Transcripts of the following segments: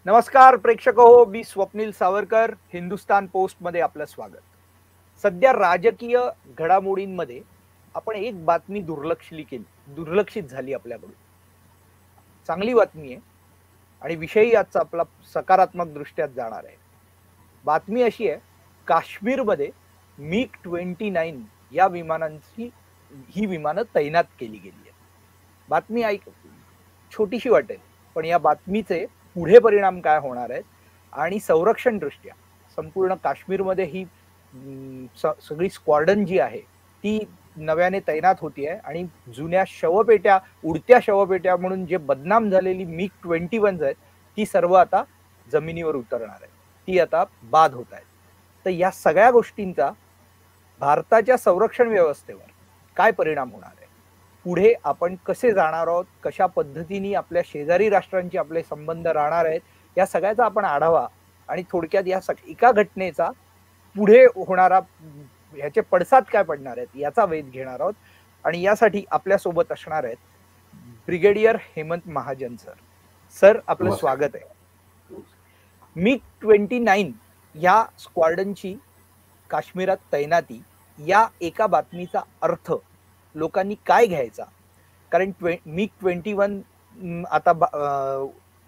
नमस्कार प्रेक्षक हो, मी स्वप्नील सावरकर. हिंदुस्तान पोस्ट मध्ये आपलं स्वागत. सध्या राजकीय घडामोडींमध्ये आपण एक बातमी दुर्लक्षित झाली आपल्याकडून. चांगली बातमी आहे आणि विषयही आजचा आपला सकारात्मक दृष्ट्यात जाणार आहे. बातमी अशी आहे, काश्मीरमध्ये MiG-29 या विमानांची ही विमानं तैनात केली गेली आहेत. बातमी छोटीशी वाटेल, पण या बातमीचे पुढे परिणाम काय होणार आहेत आणि संरक्षण दृष्ट्या संपूर्ण काश्मीरमध्ये ही सगळी स्क्वॉड्रन जी आहे ती नव्याने तैनात होती आहे आणि जुन्या शवपेट्या, उडत्या शवपेट्या म्हणून जे बदनाम झालेली MiG-21 आहेत ती सर्व आता जमिनीवर उतरणार आहे, ती आता बाद होत आहेत. तर या सगळ्या गोष्टींचा भारताच्या संरक्षण व्यवस्थेवर काय परिणाम होणार आहे, पुढे आपण कसे जाणार आहोत, कशा पद्धतीने आपल्या शेजारी राष्ट्रांचे आपले संबंध राहणार आहेत, या सगळ्याचा आपण आढावा आणि थोडक्यात या एका घटनेचा पुढे होणारा ह्याचे पडसाद काय पडणार आहेत याचा वेध घेणार आहोत. आणि यासाठी आपल्या सोबत असणार आहेत brigadier Hemant Mahajan sir. Sir, आपलं स्वागत आहे. MiG-29 या स्क्वॉड्रनची काश्मीरात तैनाती या एका बातमीचा अर्थ लोकांनी काय घ्यायचा, कारण MiG-21 आता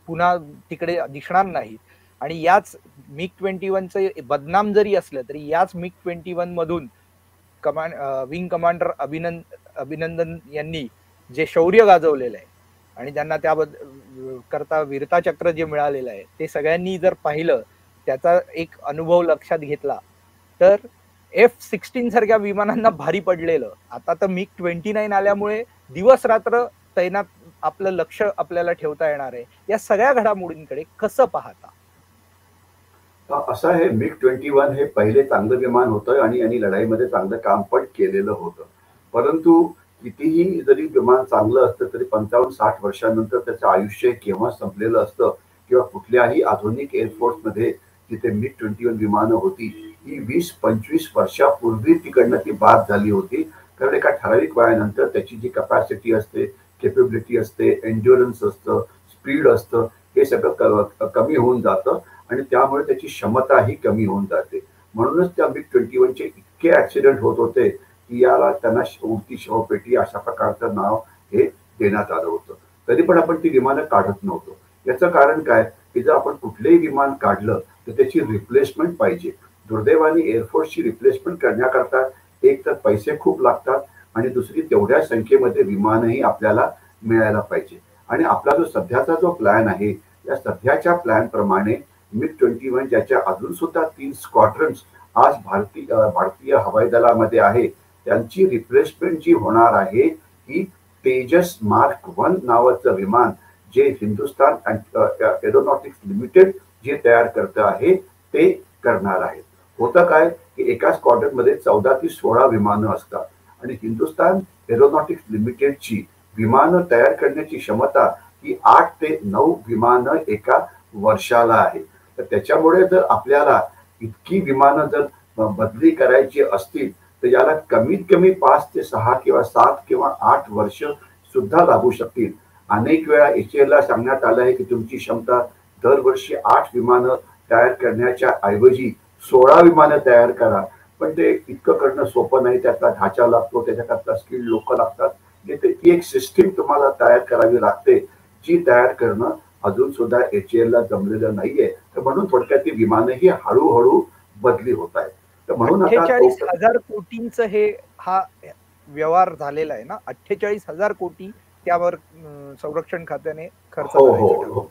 पुन्हा तिकडे दिसणार नाहीत आणि याच MiG-21चे बदनाम जरी असलं तरी याच MiG-21 मधून विंग कमांडर अभिनंदन यांनी जे शौर्य गाजवलेलं आहे आणि त्यांना करता वीरता चक्र जे मिळालेलं आहे ते सगळ्यांनी जर पाहिलं, त्याचा एक अनुभव लक्षात घेतला तर F-16 सारख्या विमानांना भारी पडलेलं आता तर MiG-29 आल्यामुळे दिवस रात्र तैनात आपलं लक्ष आपल्याला ठेवता येणार आहे. या सगळ्या घडामोडींकडे कसं पाहता? असं आहे, MiG-21 हे पहिले चांगलं विमान होतं आणि यांनी लढाईमध्ये चांगलं काम पण केलेलं होतं. परंतु कितीही जरी विमान चांगलं असतं तरी 55-60 वर्षांनंतर त्याचं आयुष्य केव्हा संपलेलं असतं किंवा कुठल्याही आधुनिक एअरफोर्स मध्ये जिथे MiG-21 विमानं होती ही 20-25 वर्षापूर्वी तिकडनं ती बाद झाली होती. कारण एका ठराविक वयानंतर त्याची जी कॅपॅसिटी असते, केपेबिलिटी असते, एन्ड्युरन्स असतं, स्पीड असतं, हे सगळं कमी होऊन जातं आणि त्यामुळे त्याची क्षमताही कमी होऊन जाते. म्हणूनच त्या MiG-21चे इतके ऍक्सिडेंट होत होते की याला त्यांना उडती शवपेटी अशा प्रकारचं नाव हे देण्यात आलं होतं. तरी पण आपण ती विमानं काढत नव्हतो. याचं कारण काय की जर आपण कुठलेही विमान काढलं तर त्याची रिप्लेसमेंट पाहिजे. दुर्दैवाने एअरफोर्सची रिप्लेसमेंट करण्याकरता एक तर पैसे खूप लागतात आणि दुसरी तेवढ्या संख्येमध्ये विमानही आपल्याला मिळायला पाहिजे. आणि आपला जो सध्याचा जो प्लॅन आहे या सध्याच्या प्लॅन प्रमाणे MiG-21 ज्याच्या अजून सुद्धा 3 स्क्वॉड्रन्स आज भारतीय हवाई दलामध्ये आहे त्यांची रिप्लेसमेंट जी होणार आहे ही तेजस मार्क 1 नावाचं विमान जे हिंदुस्तान एरोनॉटिक्स लिमिटेड जे तयार करत आहे ते करणार आहे. होतं काय की एका स्क्वॉड्रन मध्ये 14 ते 16 विमानं असतात आणि हिंदुस्तान एरोनॉटिक्स लिमिटेडची विमानं तयार करण्याची क्षमता ही 8 ते 9 विमानं एका वर्षाला आहे. तर त्याच्यामुळे जर आपल्याला इतकी विमानं जर बदली करायची असतील तर याला कमीत कमी 5 ते 6 किंवा 7 किंवा 8 वर्ष सुद्धा लागू शकतील. अनेक वेळा HAL ला सांगण्यात आलं आहे की तुमची क्षमता दरवर्षी 8 विमानं तयार करण्याच्या ऐवजी 16 विमानं तयार करा. पण ते इतकं करणं सोपं नाही. त्यातला ढाचा लागतो, त्याच्याकरता स्किल्ड लोक लागतात. ती एक सिस्टीम तुम्हाला तयार करावी लागते जी तयार करणं अजून सुद्धा HAL ला जमलेलं नाहीये. तर म्हणून थोडक्यात ती विमानं ही हळूहळू बदली होत आहेत. तर म्हणून 48,000 कोटींचं हा व्यवहार झालेला आहे ना. 48,000 कोटी त्यावर संरक्षण खात्याने खर्च हो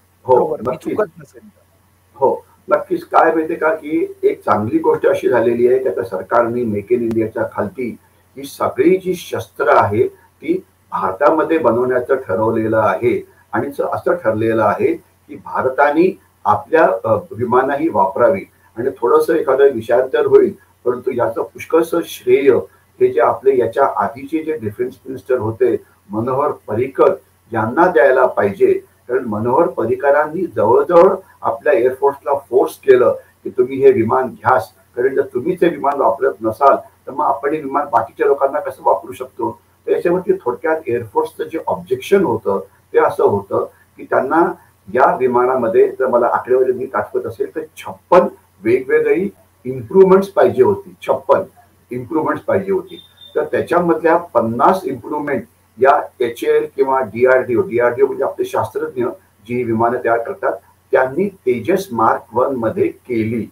नक्कीच. काय माहितीये का की एक चांगली गोष्ट अशी झालेली आहे की आता सरकारने मेक इन इंडियाच्या खालती ही सगळी जी शस्त्र आहे ती भारतामध्ये बनवण्याचं ठरवलेलं आहे आणि असं ठरलेलं आहे की भारताने आपल्या विमानही वापरावी आणि थोडंसं एखादं विषयांतर होईल. परंतु याचं पुष्कळसं श्रेय हे जे आपले याच्या आधीचे जे डिफेन्स मिनिस्टर होते मनोहर पर्रिकर यांना द्यायला पाहिजे. कारण मनोहर पर्रिकरांनी जवळजवळ आपल्या एअरफोर्सला फोर्स केलं की तुम्ही हे विमान घ्यास. कारण जर तुम्हीच हे विमान वापरत नसाल तर मग आपण हे विमान बाकीच्या लोकांना कसं वापरू शकतो. तर याच्यावरती थोडक्यात एअरफोर्सचं जे ऑब्जेक्शन होतं ते असं होतं की त्यांना या विमानामध्ये जर मला आकडेवारी नीट आठवत असेल तर 56 वेगवेगळी इम्प्रुव्हमेंट्स पाहिजे होती. 56 इम्प्रुव्हमेंट्स पाहिजे होती. तर त्याच्यामधल्या 50 इम्प्रुव्हमेंट या HAL किंवा DRDO म्हणजे आपले शास्त्रज्ञ जी विमानं तयार करतात त्यांनी तेजस मार्क 1 मध्ये केली.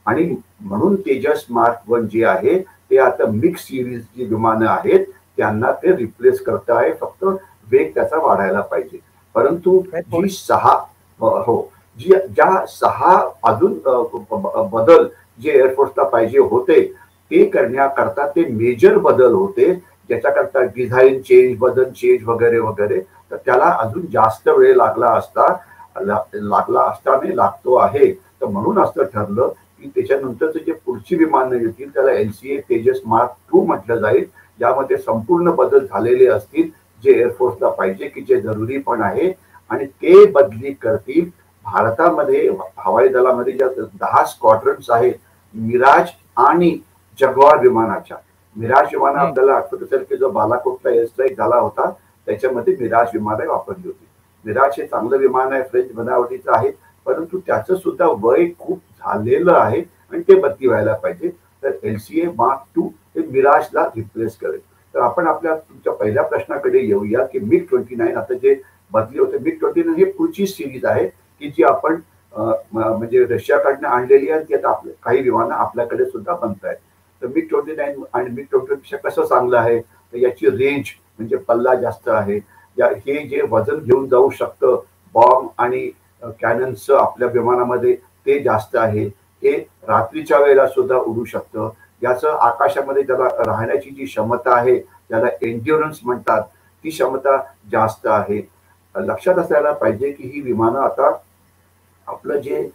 आणि म्हणून तेजस मार्क 1 जे आहे ते आता मिक्स सिरीज जी विमानं आहेत त्यांना ते रिप्लेस करत आहे. फक्त वेग त्याचा वाढायला पाहिजे. परंतु जी 6 ज्या 6 अजून बदल जे एअरफोर्सला पाहिजे होते ते करण्याकरता ते मेजर बदल होते, ज्याच्याकरता डिझाईन चेंज, बदल चेंज वगैरे वगैरे, तर त्याला अजून जास्त वेळ लागला असताना लागतो आहे. तर म्हणून असं ठरलं की त्याच्यानंतरचे जे पुढची विमानं येतील त्याला LCA तेजस मार्क 2 म्हटलं जाईल, ज्यामध्ये संपूर्ण बदल झालेले असतील जे एअरफोर्सला पाहिजे की जे जरुरी पण आहे. आणि ते बदली करतील. भारतामध्ये हवाई दलामध्ये ज्या 10 स्क्वॉड्रन्स आहेत मिराज आणि जगवार विमानाच्या, मिराज विमान आपल्याला आठवत असेल की जो बालाकोटला एअर स्ट्राईक झाला होता त्याच्यामध्ये मिराज विमानं वापरली होती. मिराज हे चांगलं विमान आहे, फ्रेंच बनावटीचं आहे, परंतु त्याचं सुद्धा वय खूप झालेलं आहे आणि ते बदली व्हायला पाहिजे. तर LCA मार्क 2 हे मिराजला रिप्लेस करेल. तर आपण आपल्या तुमच्या पहिल्या प्रश्नाकडे येऊया की MiG-29 आता जे बदली होते, MiG-29 ही पुढची सिरीज आहे की जी आपण म्हणजे रशियाकडनं आणलेली आहे, ती आता काही विमानं आपल्याकडे सुद्धा बनत आहेत. तर MiG-29 आणि MiG-29 पेक्षा कसं चांगलं आहे, तर याची रेंज म्हणजे पल्ला जास्त आहे. हे जे वजन घेऊन जाऊ शकतं बॉम्ब आणि कॅनन्सचं आपल्या विमानामध्ये ते जास्त आहे. हे रात्रीच्या वेळेला सुद्धा उडू शकतं. याचं आकाशामध्ये त्याला राहण्याची जी क्षमता आहे त्याला एन्ड्युरन्स म्हणतात, ती क्षमता जास्त आहे. लक्षात असायला पाहिजे की ही विमानं आता आपलं जे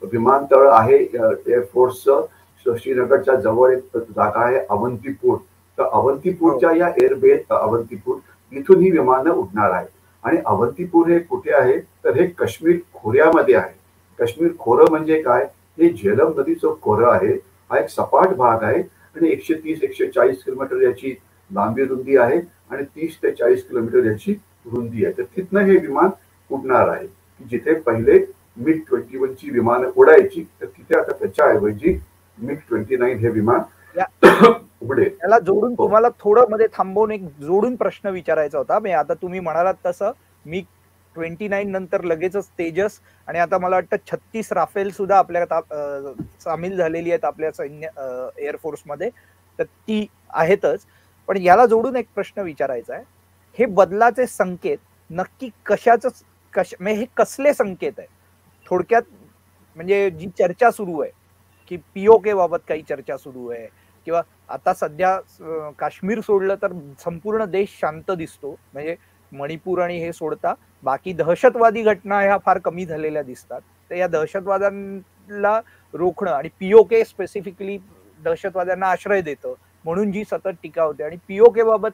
विमानतळ आहे एअरफोर्सचं, श्रीनगरच्या जवळ एक जागा आहे अवंतीपूर. तर अवंतीपूरच्या या एअरबेस अवंतीपूर इथून ही विमानं उडणार आहे. आणि अवंतीपूर हे कुठे आहे, तर हे काश्मीर खोऱ्यामध्ये आहे. काश्मीर खोरं म्हणजे काय, हे झेलम नदीचं खोरं आहे. हा एक सपाट भाग आहे आणि 130-140 किलोमीटर याची लांबी रुंदी आहे आणि 30 ते 40 किलोमीटर याची रुंदी आहे. तर तिथनं हे विमान उडणार आहे. जिथे पहिले MiG-21 ची विमानं उडायची तर तिथे आता त्याच्याऐवजी MiG-29 हे विमान उडेल. त्याला जोडून तुम्हाला थोडं मध्ये थांबवून एक जोडून प्रश्न विचारायचा होता. म्हणजे आता तुम्ही म्हणालात तसं MiG-29 नंतर लगेचच तेजस आणि आता मला वाटतं 36 राफेल सुद्धा आपल्या सामील झालेली आहेत आपल्या सैन्य एअरफोर्समध्ये, तर ती आहेतच. पण याला जोडून एक प्रश्न विचारायचा आहे, हे बदलाचे संकेत नक्की म्हणजे हे कसले संकेत आहे थोडक्यात? म्हणजे जी चर्चा सुरू आहे की POK बाबत काही चर्चा सुरू आहे, किंवा आता सध्या काश्मीर सोडलं तर संपूर्ण देश शांत दिसतो, म्हणजे मणिपूर आणि हे सोडता बाकी दहशतवादी घटना ह्या फार कमी झालेल्या दिसतात. तर या दहशतवाद्यांना रोखणं आणि POK स्पेसिफिकली दहशतवाद्यांना आश्रय देतं म्हणून जी सतत टीका होते आणि POK बाबत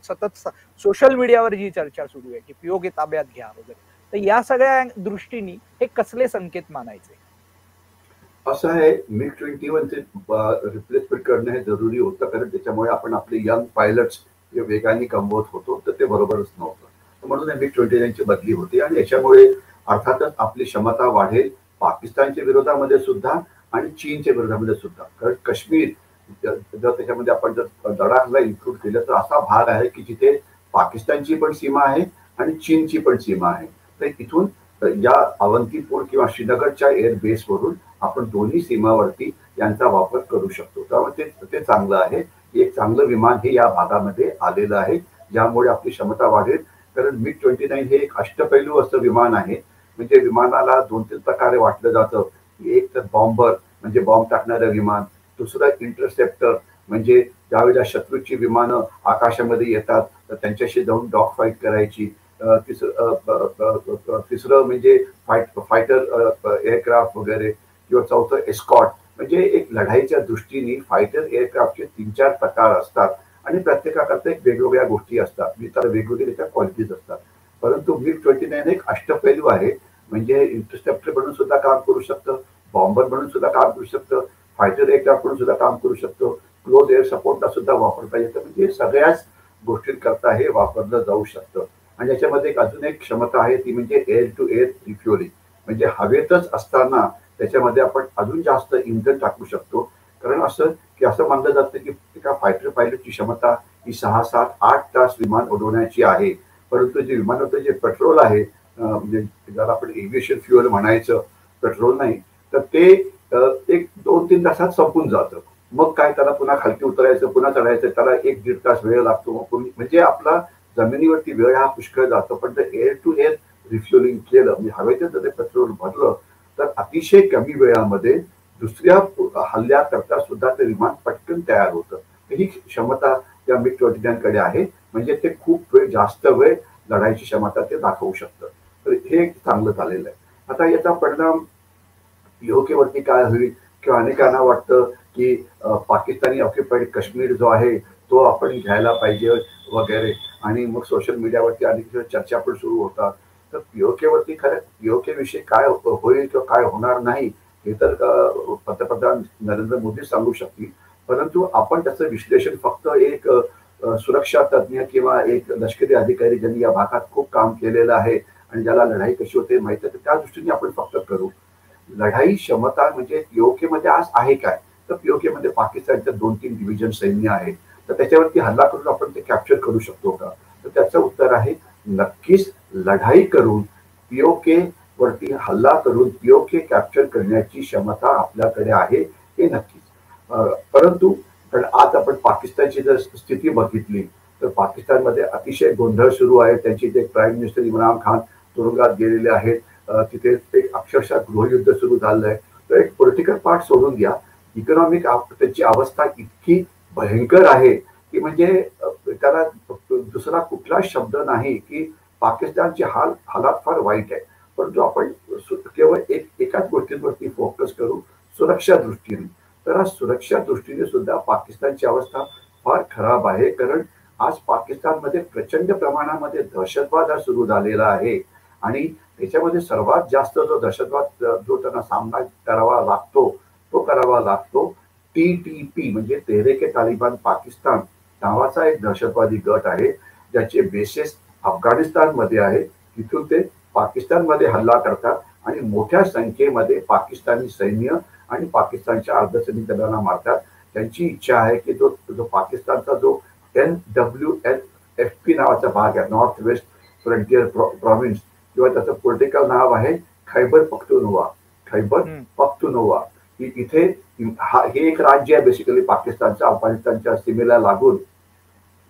सतत सोशल मीडियावर जी चर्चा सुरू आहे की POK ताब्यात घ्या वगैरे, तर या सगळ्या दृष्टीने हे कसले संकेत मानायचे? असं आहे, MiG-21 चे रिप्लेसमेंट करणं हे जरुरी होतं, कारण त्याच्यामुळे आपण आपले यंग पायलट्स जे वेगाने कमवत होतो तर ते बरोबरच नव्हतं. म्हणून MiG-29 ची बदली होती आणि याच्यामुळे अर्थातच आपली क्षमता वाढेल पाकिस्तानच्या विरोधामध्ये सुद्धा आणि चीनच्या विरोधामध्ये सुद्धा. कारण काश्मीर जर त्याच्यामध्ये आपण जर लडाखला इन्क्लूड केलं तर असा भाग आहे की जिथे पाकिस्तानची पण सीमा आहे आणि चीनची पण सीमा आहे. तर इथून या अवंतीपूर किंवा श्रीनगरच्या एअरबेसवरून आपण दोन्ही सीमावर्ती यांचा वापर करू शकतो. त्यामुळे ते चांगलं आहे. एक चांगलं विमान हे या भागामध्ये आलेलं आहे, ज्यामुळे आपली क्षमता वाढेल. कारण MiG-29 हे एक अष्टपैलू असं विमान आहे. म्हणजे विमानाला 2-3 प्रकारे वाटलं जातं. एक तर बॉम्बर म्हणजे बॉम्ब टाकणारं विमान, दुसरं इंटरसेप्टर म्हणजे ज्यावेळेला शत्रूची विमानं आकाशामध्ये येतात तर त्यांच्याशी जाऊन डॉग फाईट करायची, तिसरं म्हणजे फायटर एअरक्राफ्ट वगैरे, किंवा चौथं एस्कॉट. म्हणजे एक लढाईच्या दृष्टीने फायटर एअरक्राफ्टचे 3-4 प्रकार असतात आणि प्रत्येकाकरता एक वेगवेगळ्या गोष्टी असतात, त्याला वेगवेगळ्या त्याच्या क्वालिटीज असतात. परंतु MiG-29 एक अष्टपैलू आहे. म्हणजे इंटरसेप्टर म्हणून सुद्धा काम करू शकतं, बॉम्बर म्हणून सुद्धा काम करू शकतं, फायटर एअरक्राफ्ट म्हणून सुद्धा काम करू शकतो, क्लोज एअर सपोर्टला सुद्धा वापरता येतं. म्हणजे सगळ्याच गोष्टींकरता हे वापरलं जाऊ शकतं. आणि याच्यामध्ये एक अजून एक क्षमता आहे ती म्हणजे एअर टू एअर रिफ्युअलिंग, म्हणजे हवेतच असताना त्याच्यामध्ये आपण अजून जास्त इंधन टाकू शकतो. कारण असं मानलं जातं की एका फायटर पायलटची क्षमता ही 6, 7, 8 तास विमान उडवण्याची आहे. परंतु जे विमानाचं जे पेट्रोल आहे, म्हणजे ज्याला आपण एव्हिएशन फ्युअल म्हणायचं, पेट्रोल नाही, तर ते एक 2-3 तासात संपून जातं. मग काय त्याला पुन्हा खालती उतरायचं, पुन्हा चढायचं, त्याला 1-1.5 तास वेळ लागतो. म्हणजे आपला जमिनीवरती वेळ हा पुष्कळ जातो. पण ते एअर टू एअर रिफ्युअलिंग केलं, म्हणजे हवेतच जर पेट्रोल भरलं तर अतिशय कमी वेळामध्ये दुसऱ्या हल्ल्याकरता सुद्धा ते विमान पटकन तयार होतं. ही क्षमता त्या मिग-29 कडे आहे. म्हणजे ते खूप जास्त वेळ लढायची क्षमता ते दाखवू शकतं. तर हे चांगलं झालेलं आहे. आता याचा परिणाम पीओकेवरती काय होईल, किंवा अनेकांना वाटतं की पाकिस्तानी ऑक्युपाईड काश्मीर जो आहे तो आपण घ्यायला पाहिजे वगैरे, आणि मग सोशल मीडियावरती अनेक चर्चा पण सुरू होतात. तर पीओकेवरती खरं पीओके विषयी काय होईल किंवा काय होणार नाही हे तर पंतप्रधान नरेंद्र मोदी सांगू शकतील. परंतु आपण त्याचं विश्लेषण फक्त एक सुरक्षा तज्ज्ञ किंवा एक लष्करी अधिकारी ज्यांनी या भागात खूप काम केलेलं आहे आणि ज्याला लढाई कशी होते माहिती आहे, त्या दृष्टीने आपण फक्त करू. लढाई क्षमता म्हणजे पीओके मध्ये आज आहे काय, तर पीओके मध्ये पाकिस्तानच्या 2-3 डिव्हिजन सैन्य आहे. तर त्याच्यावरती हल्ला करून आपण ते कॅप्चर करू शकतो का, तर त्याचं उत्तर आहे नक्कीच. लढाई करून पीओके वरती हल्ला करून पीओके कॅप्चर करण्याची क्षमता आपल्याकडे आहे, हे नक्कीच. परंतु आज आपण पाकिस्तानची जर स्थिती बघितली तर पाकिस्तानमध्ये अतिशय गोंधळ सुरू आहे. त्यांचे जे प्राईम मिनिस्टर इम्रान खान तुरुंगात गेलेले आहेत. तिथे एक अक्षरशः गृहयुद्ध सुरू झालं आहे. तर एक पॉलिटिकल पार्ट सोडून द्या, इकॉनॉमिक त्यांची अवस्था इतकी भयंकर आहे की म्हणजे त्याला दुसरा कुठलाच शब्द नाही की पाकिस्तानचे हालात फार वाईट आहे. परंतु आपण केवळ एकाच गोष्टींवरती फोकस करू, सुरक्षा दृष्टीने. तर आज सुरक्षा दृष्टीने सुद्धा पाकिस्तानची अवस्था फार खराब आहे. कारण आज पाकिस्तानमध्ये प्रचंड प्रमाणामध्ये दहशतवाद सुरू झालेला आहे आणि त्याच्यामध्ये सर्वात जास्त जो दहशतवाद जो त्यांना सामना करावा लागतो TTP म्हणजे तेहरीक-ए-तालिबान पाकिस्तान नावाचा एक दहशतवादी गट आहे, ज्याचे बेसेस अफगाणिस्तानमध्ये आहे. तिथून ते पाकिस्तानमध्ये हल्ला करतात आणि मोठ्या संख्येमध्ये पाकिस्तानी सैन्य आणि पाकिस्तानच्या अर्धसैनिक दलांना मारतात. त्यांची इच्छा आहे की जो पाकिस्तानचा जो NWLFP नावाचा भाग आहे, नॉर्थ वेस्ट फ्रंटियर प्रॉव्हिन्स, किंवा त्याचं पॉलिटिकल नाव आहे खैबर पख्तूनख्वा, की इथे हे एक राज्य आहे बेसिकली पाकिस्तानच्या अफगाणिस्तानच्या सीमेला लागून.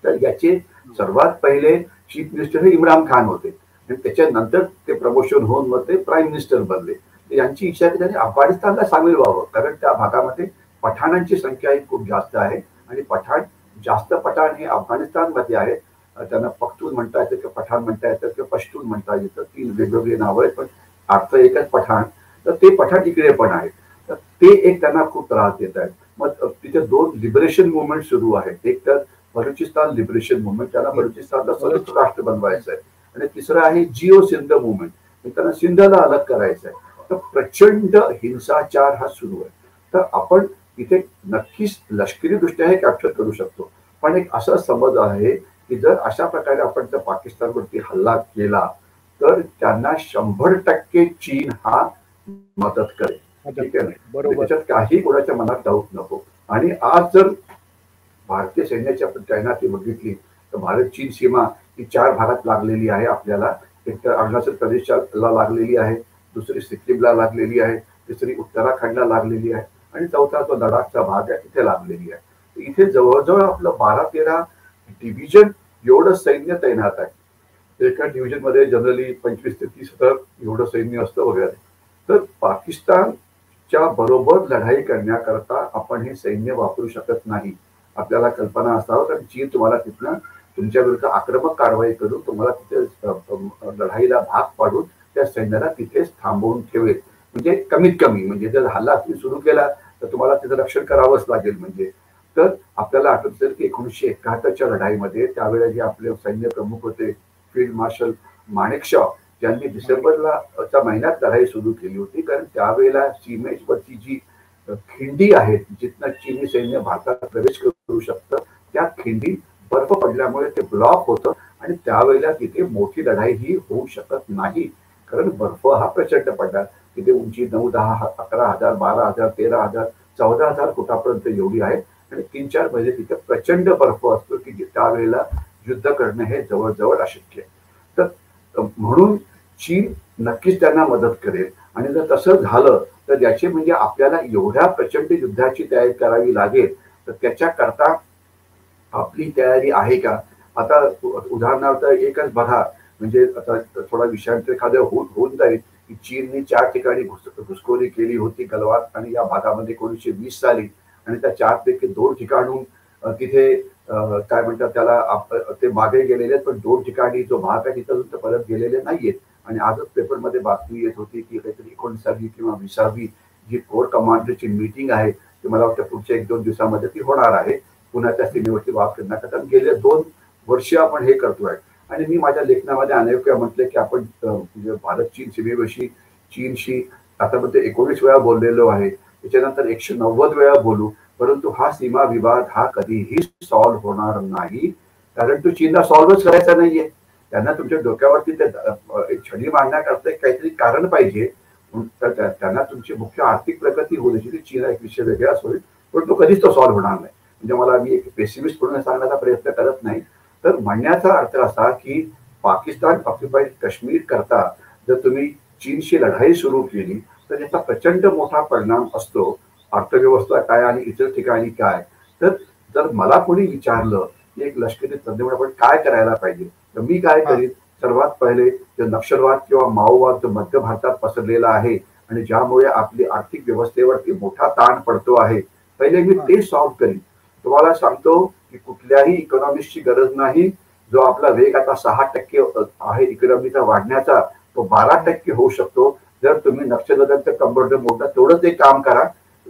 तर याचे सर्वात पहिले चीफ मिनिस्टर हे इम्रान खान होते आणि त्याच्यानंतर ते प्रमोशन होऊन मग ते प्राईम मिनिस्टर बनले. यांची इच्छा आहे की त्यांनी अफगाणिस्तानला सामील व्हावं, कारण त्या भागामध्ये पठाणांची संख्या ही खूप जास्त आहे आणि जास्त पठाण हे अफगाणिस्तानमध्ये आहेत. त्यांना पख्तून म्हणता येतं किंवा पठाण म्हणता येतं किंवा पश्तून म्हणता येतं, 3 वेगवेगळी नावं आहेत, पण अर्थ एकच पठाण. तर ते पठाण इकडे पण आहेत. तर ते एक त्यांना खूप त्रास देत आहेत. मग तिथे 2 लिबरेशन मुवमेंट सुरू आहेत. एक तर बलुचिस्तान लिबरेशन मुवमेंट, त्यांना बलुचिस्तानला स्वतंत्र राष्ट्र बनवायचं आहे, आणि तिसरं आहे जिओ सिंध मुवमेंट, त्यांना सिंधला अलग करायचं आहे. तर प्रचंड हिंसाचार हा सुरू आहे. तर आपण इथे नक्कीच लष्करी दृष्ट्या हे कॅप्चर करू शकतो. पण एक असा समज आहे की जर अशा प्रकारे आपण जर पाकिस्तानवरती हल्ला केला तर त्यांना 100% चीन हा मदत करेल. ठीक आहे, बरोबर, त्याच्यात काही कोणाच्या मनात डाऊट नको. आणि आज जर भारतीय सैन्याची आपण तैनाती बघितली तर भारत चीन सीमा ही 4 भागात लागलेली आहे आपल्याला. एक तर अरुणाचल प्रदेशला लागलेली आहे, दुसरी सिक्कीमला लागलेली आहे, तिसरी उत्तराखंडला लागलेली आहे आणि चौथा जो लडाखचा भाग आहे तिथे लागलेली आहे. इथे जवळजवळ आपलं 12-13 डिव्हिजन एवढं सैन्य तैनात आहे. एका डिव्हिजन मध्ये जनरली 25 ते 30,000 एवढं सैन्य असतं वगैरे. तर पाकिस्तानच्या बरोबर लढाई करण्याकरता आपण हे सैन्य वापरू शकत नाही. आपल्याला कल्पना असावं, कारण चीन तुम्हाला तिथनं तुमच्या विरुद्ध आक्रमक कारवाई करून तुम्हाला तिथे लढाईला भाग पाडून त्या सैन्याला तिथेच थांबवून ठेवेल. म्हणजे कमीत कमी, म्हणजे जर हल्ला तुम्ही सुरू केला तर तुम्हाला तिथं रक्षण करावंच लागेल. म्हणजे तर आपल्याला आठवत असेल की 1971च्या लढाईमध्ये त्यावेळेला जे आपले सैन्य प्रमुख होते फील्ड मार्शल माणेकशॉ, ज्यांनी डिसेंबरच्या महिन्यात लढाई सुरू केली होती. कारण त्यावेळेला सीमेवरची जी खिंडी आहेत जिथनं चीनी सैन्य भारतात प्रवेश करू शकतं, त्या खिंडी बर्फ पडल्यामुळे ते ब्लॉक होतं आणि त्यावेळेला तिथे मोठी लढाई ही होऊ शकत नाही, कारण बर्फ हा प्रचंड पडला. तिथे उंची 9-10 11,000 12,000 13,000 14,000 फुटापर्यंत एवढी आहे आणि 3-4 महिने तिथे प्रचंड बर्फ असतो की त्यावेळेला युद्ध करणं हे जवळजवळ अशक्य आहे. तर म्हणून चीन नक्कीच त्यांना मदत करेल आणि जर तसं झालं तर याची म्हणजे आपल्याला एवढ्या प्रचंड युद्धाची तयारी करावी लागेल, तर त्याच्याकरता आपली तयारी आहे का? आता उदाहरणार्थ एकच बघा, म्हणजे आता थोडा विषयांतर एखादं होऊन जाईल की चीनने 4 ठिकाणी घुसखोरी केली होती गलवान आणि या भागामध्ये 1920 साली, आणि त्या 4 पैकी 2 ठिकाणून तिथे काय म्हणतात त्याला ते मागे गेलेले आहेत, पण 2 ठिकाणी जो भाग आहे तिथं परत गेलेले नाहीयेत. आणि आजच पेपरमध्ये बातमी येत होती की काहीतरी 19वी किंवा 20वी जी कोर कमांडरची मीटिंग आहे ती मला वाटतं पुढच्या 1-2 दिवसामध्ये ती होणार आहे पुण्याच्या सीमेवरती वाद करण्याकरता. गेले 2 वर्ष आपण हे करतोय आणि मी माझ्या लेखनामध्ये अनेक वेळा म्हटले की आपण भारत चीन सीमेविषयी चीनशी आतापर्यंत 19 वेळा बोललेलो आहे, त्याच्यानंतर 190 वेळा बोलू, परंतु हा सीमा विवाद हा कधीही सॉल्व्ह होणार नाही, कारण तो चीनला सॉल्व्हच करायचा नाहीये. त्यांना तुमच्या डोक्यावरती ते एक छडी मारण्याकरता काहीतरी कारण पाहिजे. त्यांना तुमची मुख्य आर्थिक प्रगती होऊ द्यायची, चीन एक विषय वेगळाच होईल, पण तो कधीच तो सॉल्व्ह होणार नाही. म्हणजे मला मी एक पेसिमिस्ट म्हणून सांगण्याचा प्रयत्न करत नाही, तर म्हणण्याचा अर्थ असा की पाकिस्तान ऑक्युपाईड काश्मीर करता जर तुम्ही चीनशी लढाई सुरू केली तर त्याचा प्रचंड मोठा परिणाम असतो, अर्थव्यवस्था काय आणि इतर ठिकाणी काय. तर जर मला कोणी विचारलं की एक लष्करी तज्ञ म्हणून आपण काय करायला पाहिजे, तर मी काय करीन, सर्वात पहिले जो नक्षलवाद किंवा माओवाद जो मध्य भारतात पसरलेला आहे आणि ज्यामुळे आपली आर्थिक व्यवस्थेवरती मोठा ताण पडतो आहे, पहिले मी ते सॉल्व्ह करीन. तुम्हाला सांगतो की कुठल्याही इकॉनॉमिस्टची गरज नाही. जो आपला वेग आता 6% आहे इकॉनॉमीचा वाढण्याचा, तो 12% होऊ शकतो जर तुम्ही नक्षलवाद्यांचं कंबरड मोडलं तेवढंच एक काम करा,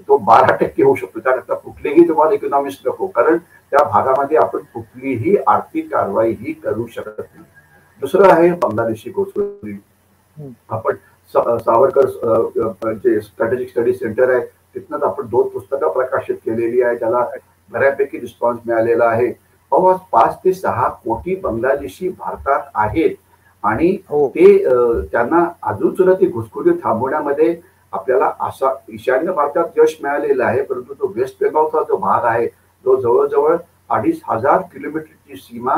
तो 12% होऊ शकतो. त्याकरता कुठलेही तुम्हाला इकॉनॉमिस्ट नको, कारण त्या भागामध्ये आपण कुठलीही आर्थिक कारवाई ही करू शकत नाही. दुसरं आहे बांगलादेशी घुसखोरी. आपण सावरकर जे स्ट्रॅटेजिक स्टडी सेंटर आहे तिथनंच आपण 2 पुस्तकं प्रकाशित केलेली आहे, त्याला बऱ्यापैकी रिस्पॉन्स मिळालेला आहे. 5 ते 6 कोटी बांगलादेशी भारतात आहेत आणि ते त्यांना अजून सुद्धा ती घुसखोरी थांबवण्यामध्ये आपल्याला असा ईशान्य भारतात यश मिळालेलं आहे, परंतु तो वेस्ट बेंगॉलचा जो भाग आहे तो जवळजवळ 2,500 किलोमीटरची सीमा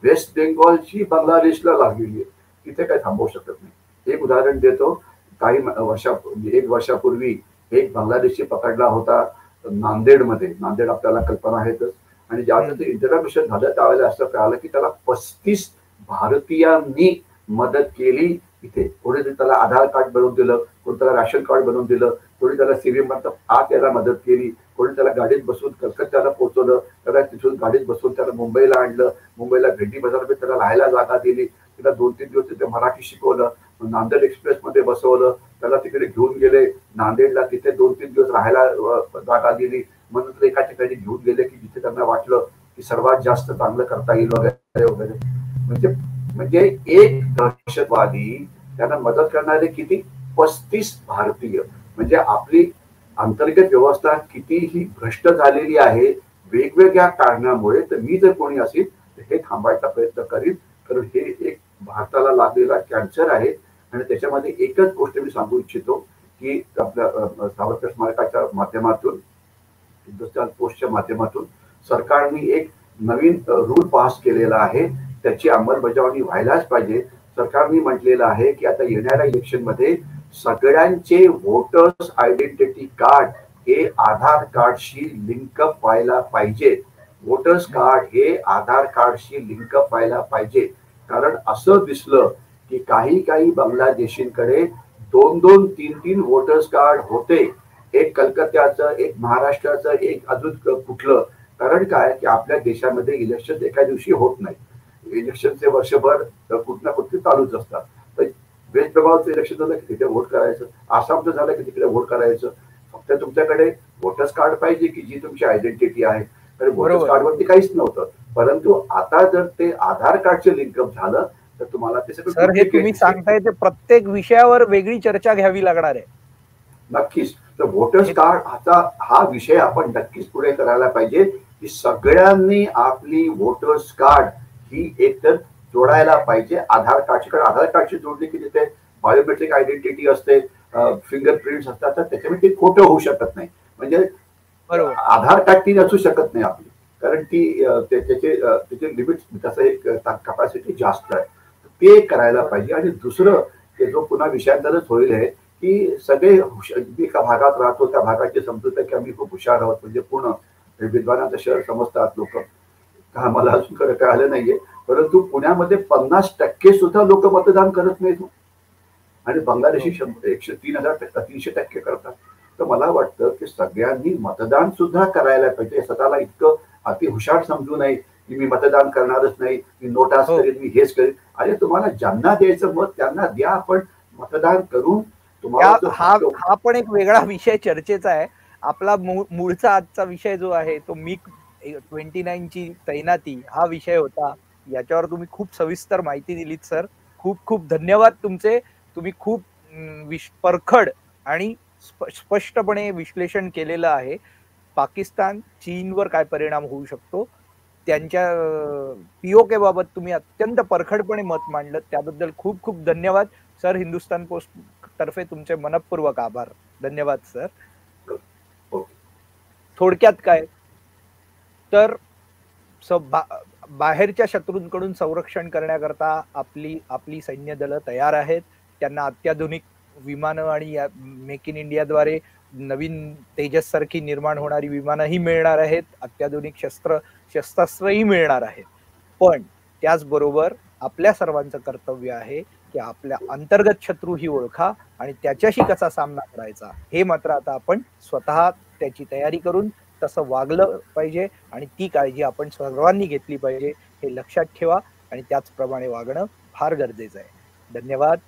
वेस्ट बेंगॉलची बांगलादेशला लागलेली आहे, तिथे काही थांबवू शकत नाही. एक उदाहरण देतो, काही 1 वर्षापूर्वी एक बांगलादेशी पकडला होता नांदेडमध्ये. नांदेड आपल्याला कल्पना आहेतच, आणि ज्यावेळेला ते इंटरव्ह्युशन झालं त्यावेळेला असं कळालं की त्याला 35 भारतीयांनी मदत केली. इथे कोणी त्याला आधार कार्ड बनवून दिलं, कोणी त्याला राशन कार्ड बनवून दिलं, कोणी त्याला सीमेपर्यंत आत यायला मदत केली, कोणी त्याला गाडीत बसून कलकत्त्याला पोहोचवलं, त्याला तिथून गाडीत बसून त्याला मुंबईला आणलं, मुंबईला भेंडी बाजारमध्ये त्याला राहायला जागा दिली, त्याला 2-3 दिवस तिथे मराठी शिकवलं, नांदेड एक्सप्रेस मध्ये बसवलं, त्याला तिकडे घेऊन गेले नांदेडला, तिथे 2-3 दिवस राहायला जागा दिली, मग नंतर एका ठिकाणी घेऊन गेले की जिथे त्यांना वाटलं की सर्वात जास्त चांगलं करता येईल वगैरे वगैरे. म्हणजे एक दहशतवादी त्यांना मदत करणारे किती 35 भारतीय. म्हणजे आपली अंतर्गत व्यवस्था कितीही भ्रष्ट झालेली आहे वेगवेगळ्या कारणामुळे. तर मी जर कोणी असेल तर हे थांबायचा प्रयत्न करीन, कारण हे एक भारताला लागलेला कॅन्सर आहे. आणि त्याच्यामध्ये एकच गोष्ट मी सांगू इच्छितो की आपल्या सावरकर स्मारकाच्या माध्यमातून, हिंदुस्थान पोस्टच्या माध्यमातून सरकारने एक नवीन रूल पास केलेला आहे, त्याची अंमलबजावणी व्हायलाच पाहिजे. सरकारने म्हटलेलं आहे की आता येणाऱ्या इलेक्शन मध्ये सगळ्यांचे वोटर्स आयडेंटिटी कार्ड हे आधार कार्डशी लिंकअप व्हायला पाहिजे. वोटर्स कार्ड हे आधार कार्डशी लिंकअप व्हायला पाहिजे. कारण असं दिसलं की काही बांगलादेशींकडे 2-2, 3-3 वोटर्स कार्ड होते, एक कलकत्त्याचं, एक महाराष्ट्राचं, एक अजून कुठलं. कारण काय की आपल्या देशामध्ये इलेक्शन एका दिवशी होत नाही, इलेक्शनचे वर्षभर कुठं ना कुठे चालूच असतात. तर वेस्ट बेंगॉलचं इलेक्शन झालं की तिथे वोट करायचं, आसामचं झालं की तिकडे वोट करायचं. फक्त तुमच्याकडे वोटर्स कार्ड पाहिजे की जी तुमची आयडेंटिटी आहे. तर वोटर्स कार्डवरती काहीच नव्हतं, परंतु आता जर ते आधार कार्डचे लिंकअप झालं तर तुम्हाला ते सगळं. सर, हे तुम्ही सांगताय ते प्रत्येक विषयावर वेगळी चर्चा घ्यावी लागणार आहे. नक्कीच. तर वोटर्स कार्ड हा विषय आपण नक्कीच पुढे करायला पाहिजे की सगळ्यांनी आपली वोटर्स कार्ड ही एकतर जोडायला पाहिजे. आधार कार्डशी जोडली की तिथे बायोमेट्रिक आयडेंटिटी असते, फिंगरप्रिंट्स असतात, तर त्याच्यामध्ये ते खोटं होऊ शकत नाही. म्हणजे बरोबर. आधार कार्ड ती असू शकत नाही आपली, कारण ती त्याचे लिमिट तसं एक कॅपॅसिटी जास्त आहे. ते करायला पाहिजे. आणि दुसरं ते जो पुन्हा विषयांतरच होईल आहे की सगळे एका भागात राहतो त्या भागाची समजूत आहे की आम्ही खूप हुशार आहोत, म्हणजे पूर्ण विद्वानाचं शहर समजतात लोक. मला अजून खरं कळालं नाहीये, परंतु पुण्यामध्ये 50% सुद्धा लोक मतदान करत नाहीत आणि बांगलादेशी 3,000 300% करतात. तर मला वाटतं की सगळ्यांनी मतदान सुद्धा करायला पाहिजे. स्वतःला इतकं अतिहुशार समजू नये की मी मतदान करणारच नाही, मी नोटास करेन, मी हेच करेन. अरे तुम्हाला ज्यांना द्यायचं मत त्यांना द्या, पण मतदान करून तुम्हाला हा पण एक वेगळा विषय चर्चेचा आहे. आपला मूळचा आजचा विषय जो आहे तो मिग 29 ची तैनाती हा विषय होता. याच्यावर तुम्ही खूप सविस्तर माहिती दिलीत सर. खूप खूप धन्यवाद तुमचे. तुम्ही खूप परखड आणि स्पष्टपणे विश्लेषण केलेलं आहे. पाकिस्तान चीनवर काय परिणाम होऊ शकतो त्यांच्या पीओके बाबत तुम्ही अत्यंत परखडपणे मत मांडलं, त्याबद्दल खूप खूप धन्यवाद सर. हिंदुस्तान पोस्ट तर्फे तुमचे मनपूर्वक आभार. धन्यवाद सर. थोडक्यात काय तर बाहेरच्या शत्रूंकडून संरक्षण करण्याकरता आपली सैन्य दलं तयार आहेत. त्यांना अत्याधुनिक विमानं आणि मेक इन इंडियाद्वारे नवीन तेजस सारखी निर्माण होणारी विमानंही मिळणार आहेत. अत्याधुनिक शस्त्रास्त्रही मिळणार आहेत. पण त्याचबरोबर आपल्या सर्वांचं कर्तव्य आहे की आपल्या अंतर्गत शत्रू ही ओळखा आणि त्याच्याशी कसा सामना करायचा हे मात्र आता आपण स्वतः त्याची तयारी करून तसं वागलं पाहिजे आणि ती काळजी आपण सर्वांनी घेतली पाहिजे हे लक्षात ठेवा आणि त्याचप्रमाणे वागणं फार गरजेचं आहे. धन्यवाद.